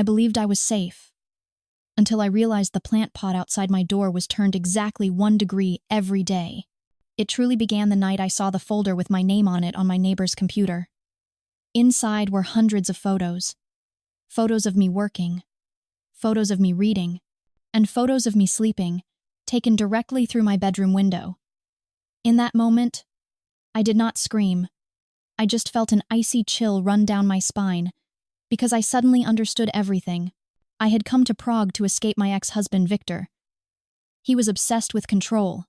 I believed I was safe, until I realized the plant pot outside my door was turned exactly 1 degree every day. It truly began the night I saw the folder with my name on it on my neighbor's computer. Inside were hundreds of photos. Photos of me working, photos of me reading, and photos of me sleeping, taken directly through my bedroom window. In that moment, I did not scream. I just felt an icy chill run down my spine, because I suddenly understood everything. I had come to Prague to escape my ex-husband, Victor. He was obsessed with control,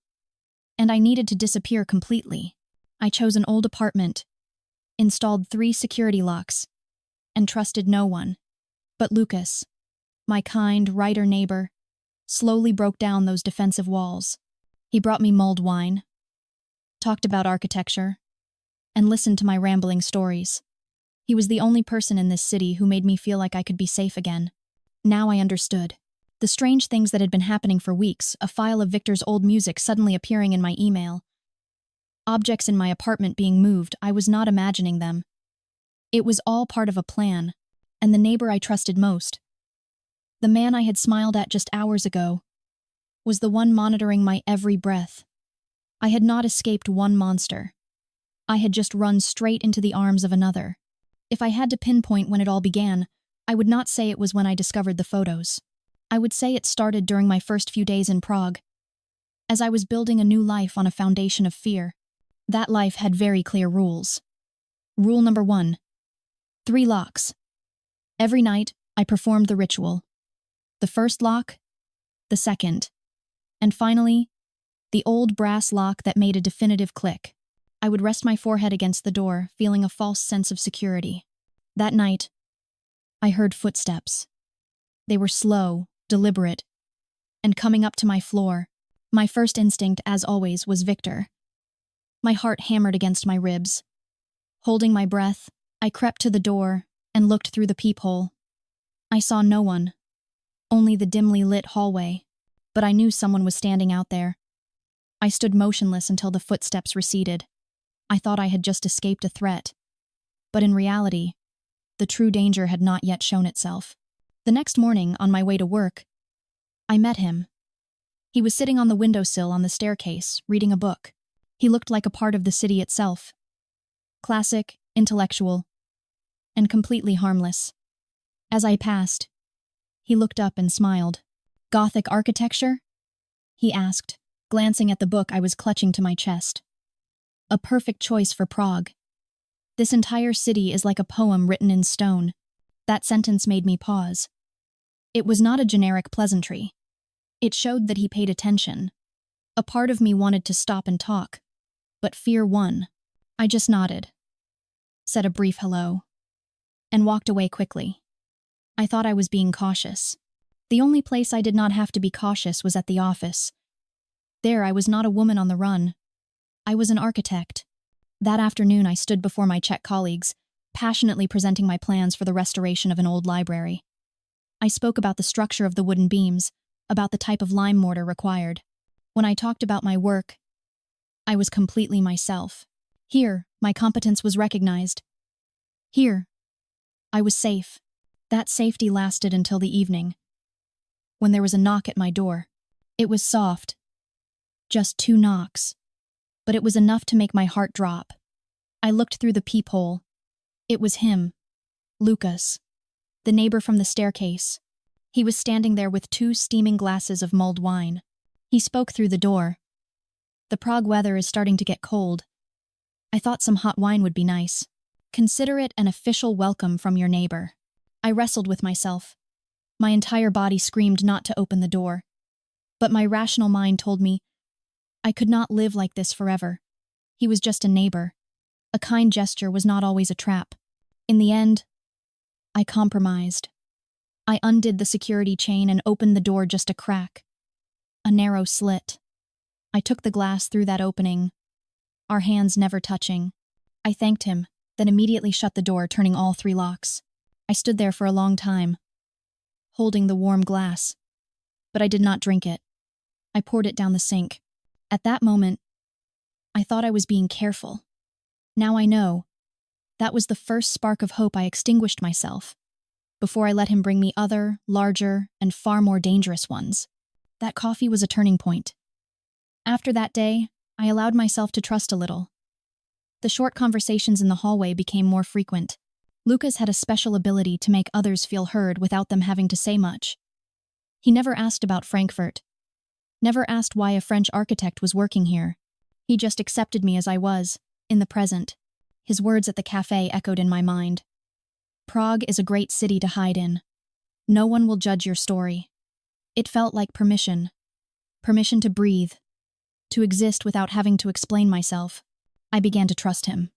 and I needed to disappear completely. I chose an old apartment, installed 3 security locks, and trusted no one. But Lucas, my kind, writer neighbor, slowly broke down those defensive walls. He brought me mulled wine, talked about architecture, and listened to my rambling stories. He was the only person in this city who made me feel like I could be safe again. Now I understood. The strange things that had been happening for weeks, a file of Victor's old music suddenly appearing in my email, objects in my apartment being moved, I was not imagining them. It was all part of a plan, and the neighbor I trusted most, the man I had smiled at just hours ago, was the one monitoring my every breath. I had not escaped one monster. I had just run straight into the arms of another. If I had to pinpoint when it all began, I would not say it was when I discovered the photos. I would say it started during my first few days in Prague, as I was building a new life on a foundation of fear. That life had very clear rules. Rule number 1. 3 locks. Every night, I performed the ritual. The first lock, the second, and finally, the old brass lock that made a definitive click. I would rest my forehead against the door, feeling a false sense of security. That night, I heard footsteps. They were slow, deliberate, and coming up to my floor. My first instinct, as always, was Victor. My heart hammered against my ribs. Holding my breath, I crept to the door and looked through the peephole. I saw no one, only the dimly lit hallway, but I knew someone was standing out there. I stood motionless until the footsteps receded. I thought I had just escaped a threat, but in reality, the true danger had not yet shown itself. The next morning, on my way to work, I met him. He was sitting on the windowsill on the staircase, reading a book. He looked like a part of the city itself. Classic, intellectual, and completely harmless. As I passed, he looked up and smiled. "Gothic architecture?" he asked, glancing at the book I was clutching to my chest. "A perfect choice for Prague. This entire city is like a poem written in stone." That sentence made me pause. It was not a generic pleasantry. It showed that he paid attention. A part of me wanted to stop and talk, but fear won. I just nodded, said a brief hello, and walked away quickly. I thought I was being cautious. The only place I did not have to be cautious was at the office. There, I was not a woman on the run. I was an architect. That afternoon, I stood before my Czech colleagues, passionately presenting my plans for the restoration of an old library. I spoke about the structure of the wooden beams, about the type of lime mortar required. When I talked about my work, I was completely myself. Here, my competence was recognized. Here, I was safe. That safety lasted until the evening, when there was a knock at my door. It was soft. Just 2 knocks. But it was enough to make my heart drop. I looked through the peephole. It was him, Lucas, the neighbor from the staircase. He was standing there with 2 steaming glasses of mulled wine. He spoke through the door. "The Prague weather is starting to get cold. I thought some hot wine would be nice. Consider it an official welcome from your neighbor." I wrestled with myself. My entire body screamed not to open the door. But my rational mind told me I could not live like this forever. He was just a neighbor. A kind gesture was not always a trap. In the end, I compromised. I undid the security chain and opened the door just a crack. A narrow slit. I took the glass through that opening, our hands never touching. I thanked him, then immediately shut the door, turning all 3 locks. I stood there for a long time, holding the warm glass, but I did not drink it. I poured it down the sink. At that moment, I thought I was being careful. Now I know, that was the first spark of hope I extinguished myself. before I let him bring me other, larger, and far more dangerous ones. That coffee was a turning point. After that day, I allowed myself to trust a little. The short conversations in the hallway became more frequent. Lucas had a special ability to make others feel heard without them having to say much. He never asked about Frankfurt, never asked why a French architect was working here. He just accepted me as I was, in the present. His words at the cafe echoed in my mind. Prague is a great city to hide in. No one will judge your story. It felt like permission. Permission to breathe, to exist without having to explain myself. I began to trust him.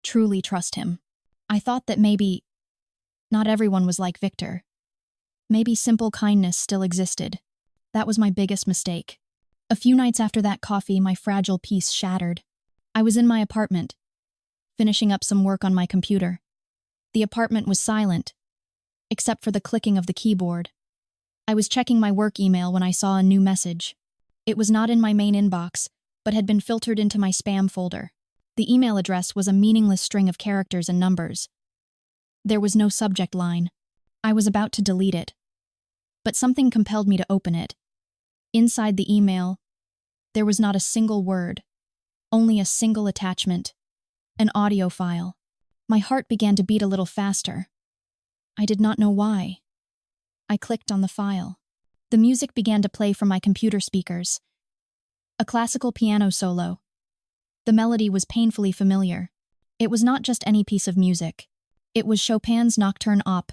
Truly trust him. I thought that maybe not everyone was like Victor. Maybe simple kindness still existed. That was my biggest mistake. A few nights after that coffee, my fragile peace shattered. I was in my apartment, finishing up some work on my computer. The apartment was silent, except for the clicking of the keyboard. I was checking my work email when I saw a new message. It was not in my main inbox, but had been filtered into my spam folder. The email address was a meaningless string of characters and numbers. There was no subject line. I was about to delete it, but something compelled me to open it. Inside the email, there was not a single word, only a single attachment, an audio file. My heart began to beat a little faster. I did not know why. I clicked on the file. The music began to play from my computer speakers. A classical piano solo. The melody was painfully familiar. It was not just any piece of music. It was Chopin's Nocturne Op.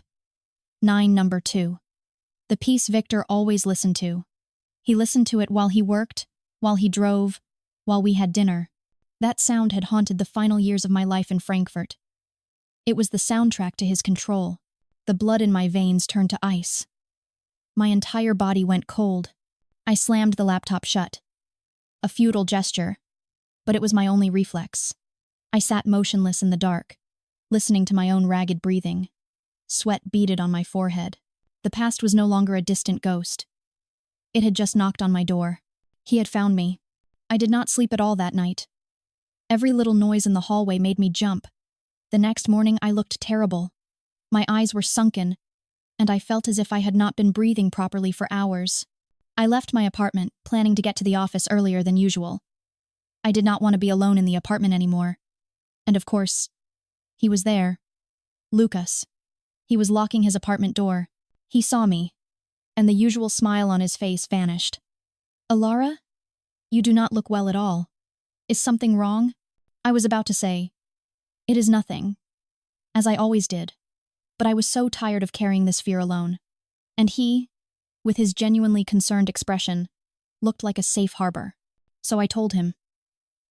9 No. 2. The piece Victor always listened to. He listened to it while he worked, while he drove, while we had dinner. That sound had haunted the final years of my life in Frankfurt. It was the soundtrack to his control. The blood in my veins turned to ice. My entire body went cold. I slammed the laptop shut. A futile gesture, but it was my only reflex. I sat motionless in the dark, listening to my own ragged breathing. Sweat beaded on my forehead. The past was no longer a distant ghost. It had just knocked on my door. He had found me. I did not sleep at all that night. Every little noise in the hallway made me jump. The next morning I looked terrible. My eyes were sunken, and I felt as if I had not been breathing properly for hours. I left my apartment, planning to get to the office earlier than usual. I did not want to be alone in the apartment anymore. And of course, he was there. Lucas. He was locking his apartment door. He saw me, and the usual smile on his face vanished. Elara? You do not look well at all. Is something wrong? I was about to say, it is nothing, as I always did. But I was so tired of carrying this fear alone. And he, with his genuinely concerned expression, looked like a safe harbor. So I told him.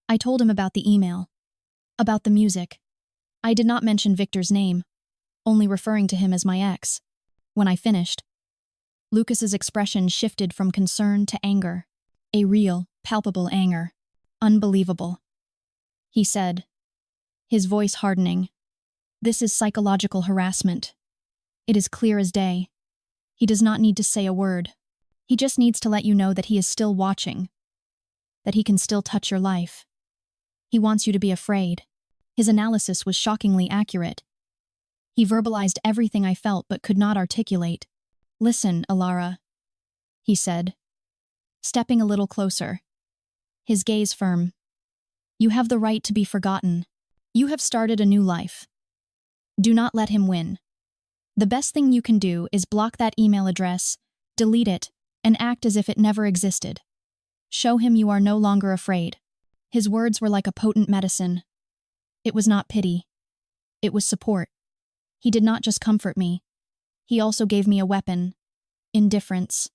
I told him about the email, about the music. I did not mention Victor's name, only referring to him as my ex. When I finished, Lucas's expression shifted from concern to anger. A real, palpable anger. Unbelievable. He said, his voice hardening, "This is psychological harassment. It is clear as day. He does not need to say a word. He just needs to let you know that he is still watching, that he can still touch your life. He wants you to be afraid." His analysis was shockingly accurate. He verbalized everything I felt but could not articulate. "Listen, Elara," he said, stepping a little closer, his gaze firm. "You have the right to be forgotten. You have started a new life. Do not let him win. The best thing you can do is block that email address, delete it, and act as if it never existed. Show him you are no longer afraid." His words were like a potent medicine. It was not pity. It was support. He did not just comfort me. He also gave me a weapon. Indifference.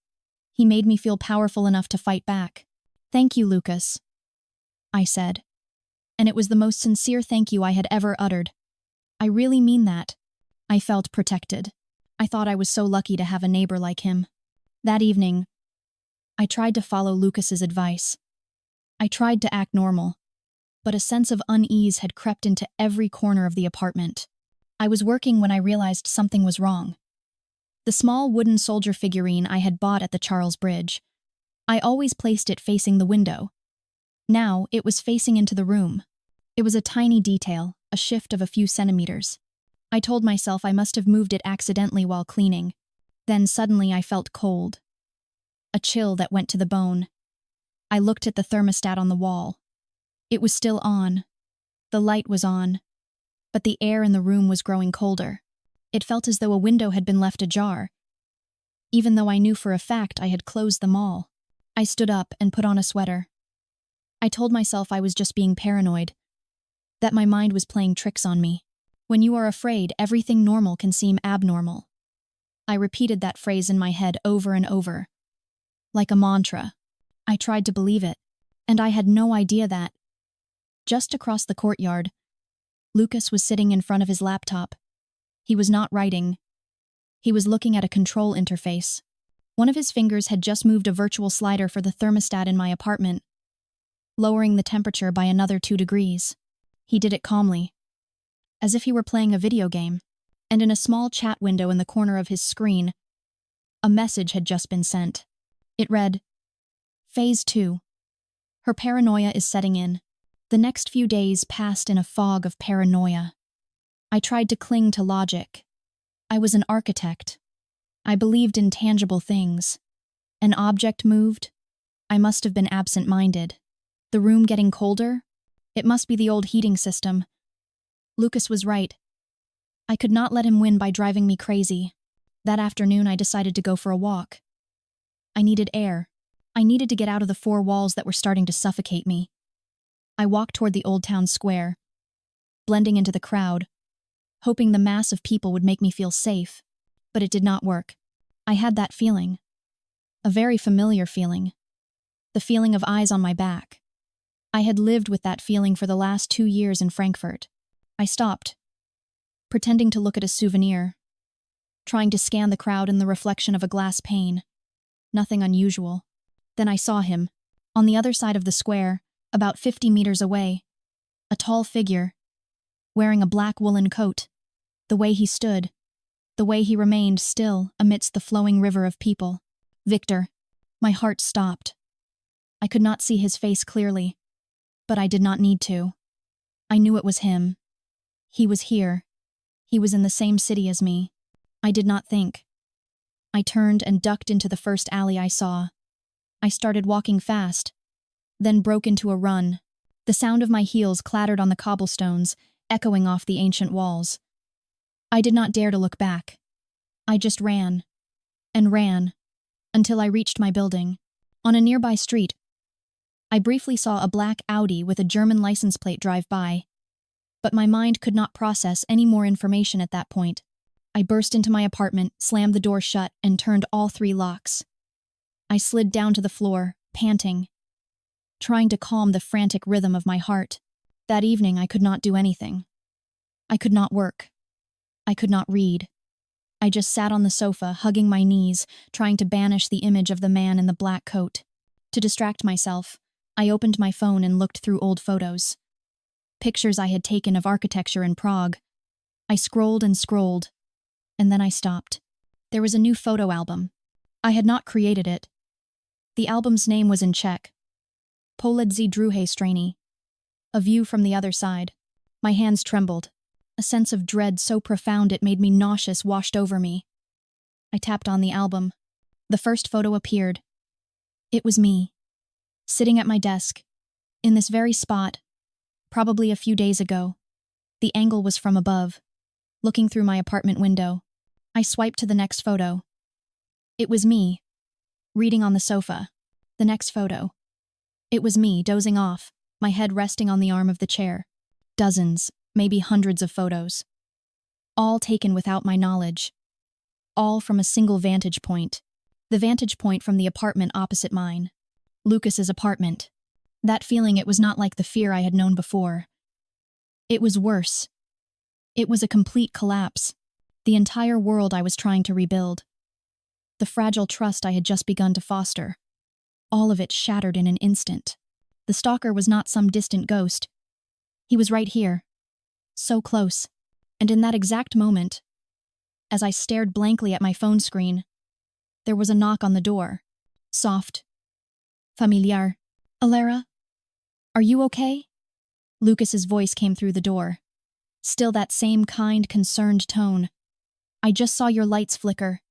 He made me feel powerful enough to fight back. "Thank you, Lucas," I said. And it was the most sincere thank you I had ever uttered. I really mean that. I felt protected. I thought I was so lucky to have a neighbor like him. That evening, I tried to follow Lucas's advice. I tried to act normal, but a sense of unease had crept into every corner of the apartment. I was working when I realized something was wrong. The small wooden soldier figurine I had bought at the Charles Bridge. I always placed it facing the window. Now it was facing into the room. It was a tiny detail, a shift of a few centimeters. I told myself I must have moved it accidentally while cleaning. Then suddenly I felt cold. A chill that went to the bone. I looked at the thermostat on the wall. It was still on. The light was on. But the air in the room was growing colder. It felt as though a window had been left ajar, even though I knew for a fact I had closed them all. I stood up and put on a sweater. I told myself I was just being paranoid, that my mind was playing tricks on me. When you are afraid, everything normal can seem abnormal. I repeated that phrase in my head over and over, like a mantra. I tried to believe it, and I had no idea that, just across the courtyard, Lucas was sitting in front of his laptop. He was not writing. He was looking at a control interface. One of his fingers had just moved a virtual slider for the thermostat in my apartment, lowering the temperature by another 2 degrees. He did it calmly, as if he were playing a video game. And in a small chat window in the corner of his screen, a message had just been sent. It read, Phase 2. Her paranoia is setting in. The next few days passed in a fog of paranoia. I tried to cling to logic. I was an architect. I believed in tangible things. An object moved. I must have been absent-minded. The room getting colder? It must be the old heating system. Lucas was right. I could not let him win by driving me crazy. That afternoon, I decided to go for a walk. I needed air. I needed to get out of the 4 walls that were starting to suffocate me. I walked toward the old town square, blending into the crowd, hoping the mass of people would make me feel safe. But it did not work. I had that feeling. A very familiar feeling. The feeling of eyes on my back. I had lived with that feeling for the last 2 years in Frankfurt. I stopped, pretending to look at a souvenir, trying to scan the crowd in the reflection of a glass pane. Nothing unusual. Then I saw him, on the other side of the square, about 50 meters away. A tall figure, wearing a black woolen coat. The way he stood, the way he remained still amidst the flowing river of people. Victor. My heart stopped. I could not see his face clearly, but I did not need to. I knew it was him. He was here. He was in the same city as me. I did not think. I turned and ducked into the first alley I saw. I started walking fast, then broke into a run. The sound of my heels clattered on the cobblestones, echoing off the ancient walls. I did not dare to look back. I just ran, and ran, until I reached my building. On a nearby street, I briefly saw a black Audi with a German license plate drive by, but my mind could not process any more information at that point. I burst into my apartment, slammed the door shut, and turned all 3 locks. I slid down to the floor, panting, trying to calm the frantic rhythm of my heart. That evening I could not do anything. I could not work. I could not read. I just sat on the sofa, hugging my knees, trying to banish the image of the man in the black coat. To distract myself, I opened my phone and looked through old photos. Pictures I had taken of architecture in Prague. I scrolled and scrolled, and then I stopped. There was a new photo album. I had not created it. The album's name was in Czech. Pohled z druhé strany. A view from the other side. My hands trembled. A sense of dread so profound it made me nauseous washed over me. I tapped on the album. The first photo appeared. It was me, sitting at my desk, in this very spot, probably a few days ago. The angle was from above, looking through my apartment window. I swiped to the next photo. It was me, reading on the sofa. The next photo. It was me, dozing off, my head resting on the arm of the chair. Dozens, maybe hundreds of photos. All taken without my knowledge. All from a single vantage point. The vantage point from the apartment opposite mine. Lucas's apartment. That feeling, it was not like the fear I had known before. It was worse. It was a complete collapse. The entire world I was trying to rebuild. The fragile trust I had just begun to foster. All of it shattered in an instant. The stalker was not some distant ghost. He was right here. So close. And in that exact moment, as I stared blankly at my phone screen, there was a knock on the door. Soft. Familiar. Elara? Are you okay? Lucas's voice came through the door. Still that same kind, concerned tone. "I just saw your lights flicker.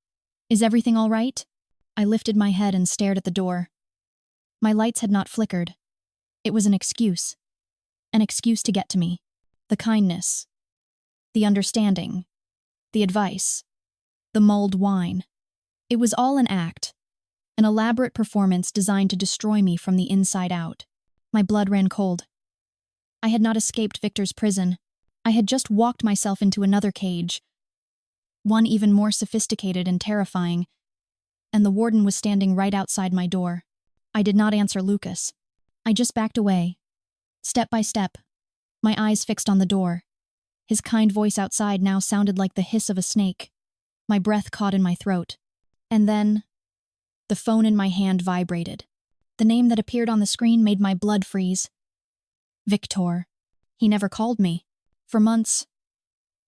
Is everything all right?" I lifted my head and stared at the door. My lights had not flickered. It was an excuse. An excuse to get to me. The kindness. The understanding. The advice. The mulled wine. It was all an act. An elaborate performance designed to destroy me from the inside out. My blood ran cold. I had not escaped Victor's prison. I had just walked myself into another cage, one even more sophisticated and terrifying, and the warden was standing right outside my door. I did not answer Lucas. I just backed away, step by step, my eyes fixed on the door. His kind voice outside now sounded like the hiss of a snake. My breath caught in my throat. And then, the phone in my hand vibrated. The name that appeared on the screen made my blood freeze. Victor. He never called me. For months,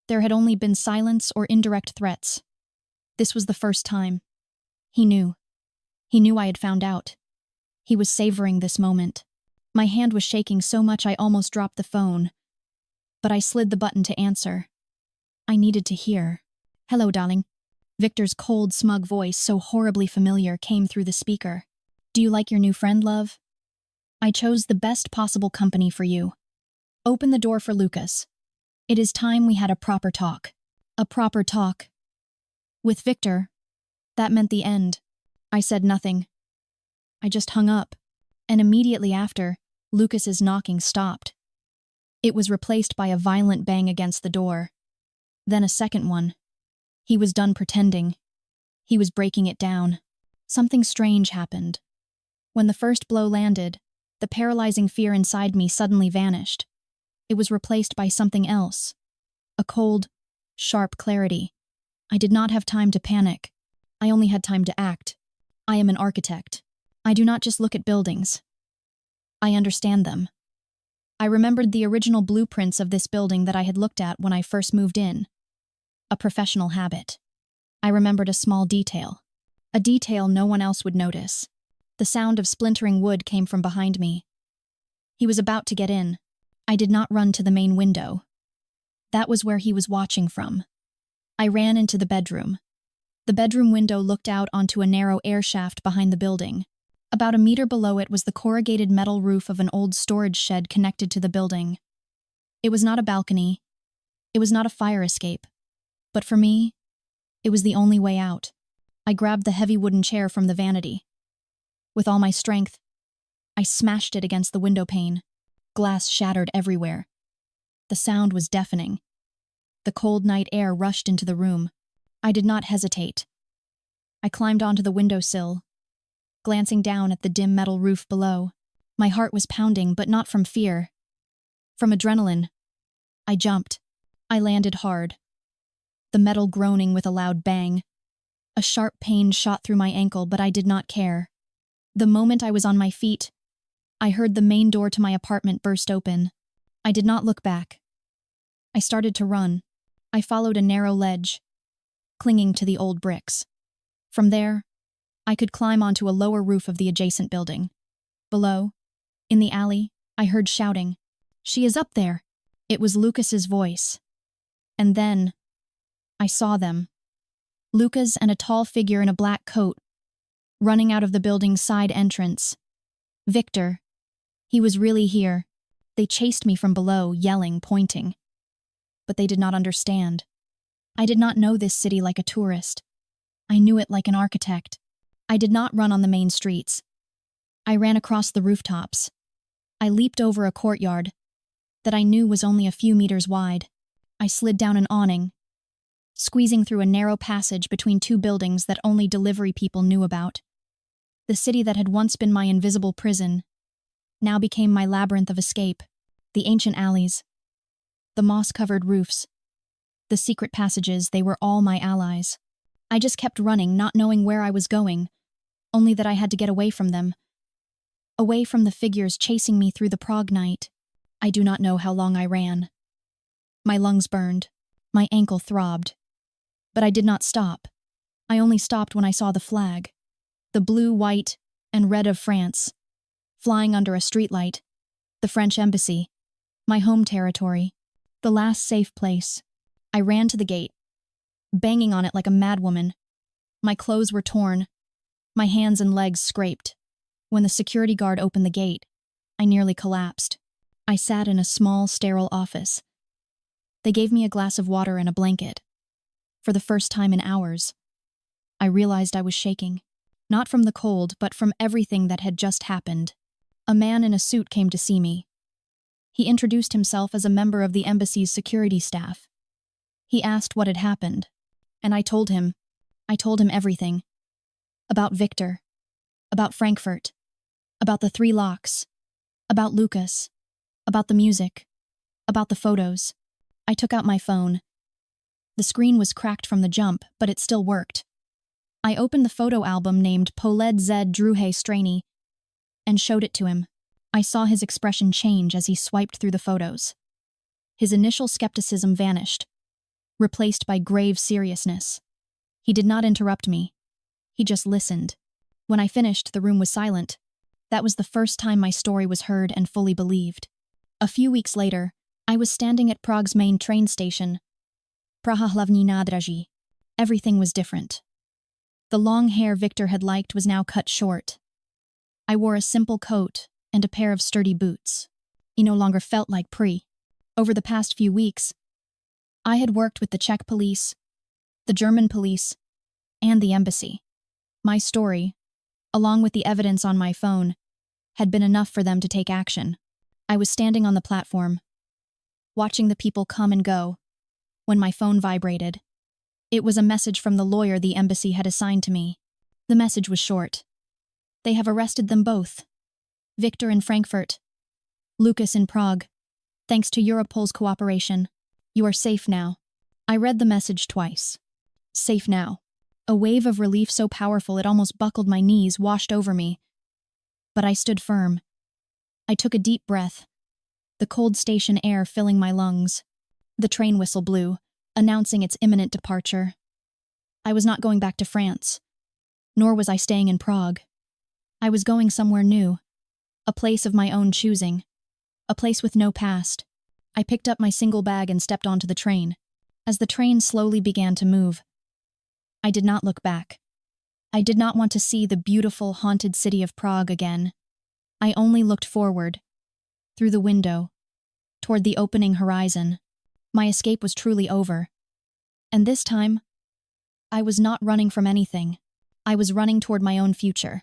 there had only been silence or indirect threats. This was the first time. He knew. He knew I had found out. He was savoring this moment. My hand was shaking so much I almost dropped the phone. But I slid the button to answer. I needed to hear. "Hello, darling." Victor's cold, smug voice, so horribly familiar, came through the speaker. "Do you like your new friend, love? I chose the best possible company for you. Open the door for Lucas. It is time we had a proper talk." A proper talk. With Victor, that meant the end. I said nothing. I just hung up. And immediately after, Lucas's knocking stopped. It was replaced by a violent bang against the door. Then a second one. He was done pretending. He was breaking it down. Something strange happened. When the first blow landed, the paralyzing fear inside me suddenly vanished. It was replaced by something else. A cold, sharp clarity. I did not have time to panic. I only had time to act. I am an architect. I do not just look at buildings. I understand them. I remembered the original blueprints of this building that I had looked at when I first moved in. A professional habit. I remembered a small detail. A detail no one else would notice. The sound of splintering wood came from behind me. He was about to get in. I did not run to the main window. That was where he was watching from. I ran into the bedroom. The bedroom window looked out onto a narrow air shaft behind the building. About a meter below it was the corrugated metal roof of an old storage shed connected to the building. It was not a balcony. It was not a fire escape. But for me, it was the only way out. I grabbed the heavy wooden chair from the vanity. With all my strength, I smashed it against the window pane. Glass shattered everywhere. The sound was deafening. The cold night air rushed into the room. I did not hesitate. I climbed onto the windowsill, glancing down at the dim metal roof below. My heart was pounding, but not from fear. From adrenaline. I jumped. I landed hard. The metal groaning with a loud bang. A sharp pain shot through my ankle, but I did not care. The moment I was on my feet, I heard the main door to my apartment burst open. I did not look back. I started to run. I followed a narrow ledge, clinging to the old bricks. From there, I could climb onto a lower roof of the adjacent building. Below, in the alley, I heard shouting. "She is up there!" It was Lucas's voice. And then, I saw them. Lucas and a tall figure in a black coat, running out of the building's side entrance. Victor. He was really here. They chased me from below, yelling, pointing. But they did not understand. I did not know this city like a tourist. I knew it like an architect. I did not run on the main streets. I ran across the rooftops. I leaped over a courtyard that I knew was only a few meters wide. I slid down an awning, squeezing through a narrow passage between two buildings that only delivery people knew about. The city that had once been my invisible prison now became my labyrinth of escape. The ancient alleys, the moss-covered roofs, the secret passages, they were all my allies. I just kept running, not knowing where I was going, only that I had to get away from them. Away from the figures chasing me through the Prague night. I do not know how long I ran. My lungs burned. My ankle throbbed. But I did not stop. I only stopped when I saw the flag. The blue, white, and red of France, flying under a streetlight. The French embassy. My home territory. The last safe place. I ran to the gate, banging on it like a madwoman. My clothes were torn, my hands and legs scraped. When the security guard opened the gate, I nearly collapsed. I sat in a small, sterile office. They gave me a glass of water and a blanket. For the first time in hours, I realized I was shaking. Not from the cold, but from everything that had just happened. A man in a suit came to see me. He introduced himself as a member of the embassy's security staff. He asked what had happened, and I told him everything. About Victor, about Frankfurt, about the 3 locks, about Lucas, about the music, about the photos. I took out my phone. The screen was cracked from the jump, but it still worked. I opened the photo album named Poled Z Druhe Strani and showed it to him. I saw his expression change as he swiped through the photos. His initial skepticism vanished, replaced by grave seriousness. He did not interrupt me. He just listened. When I finished, the room was silent. That was the first time my story was heard and fully believed. A few weeks later, I was standing at Prague's main train station, Praha Hlavní nádraží. Everything was different. The long hair Victor had liked was now cut short. I wore a simple coat and a pair of sturdy boots. He no longer felt like Pri. Over the past few weeks, I had worked with the Czech police, the German police, and the embassy. My story, along with the evidence on my phone, had been enough for them to take action. I was standing on the platform, watching the people come and go, when my phone vibrated. It was a message from the lawyer the embassy had assigned to me. The message was short. They have arrested them both. Victor in Frankfurt, Lucas in Prague. Thanks to Europol's cooperation, you are safe now. I read the message twice. Safe now. A wave of relief so powerful it almost buckled my knees washed over me. But I stood firm. I took a deep breath, the cold station air filling my lungs. The train whistle blew, announcing its imminent departure. I was not going back to France, nor was I staying in Prague. I was going somewhere new, a place of my own choosing, a place with no past. I picked up my single bag and stepped onto the train. As the train slowly began to move, I did not look back. I did not want to see the beautiful, haunted city of Prague again. I only looked forward, through the window, toward the opening horizon. My escape was truly over. And this time, I was not running from anything. I was running toward my own future.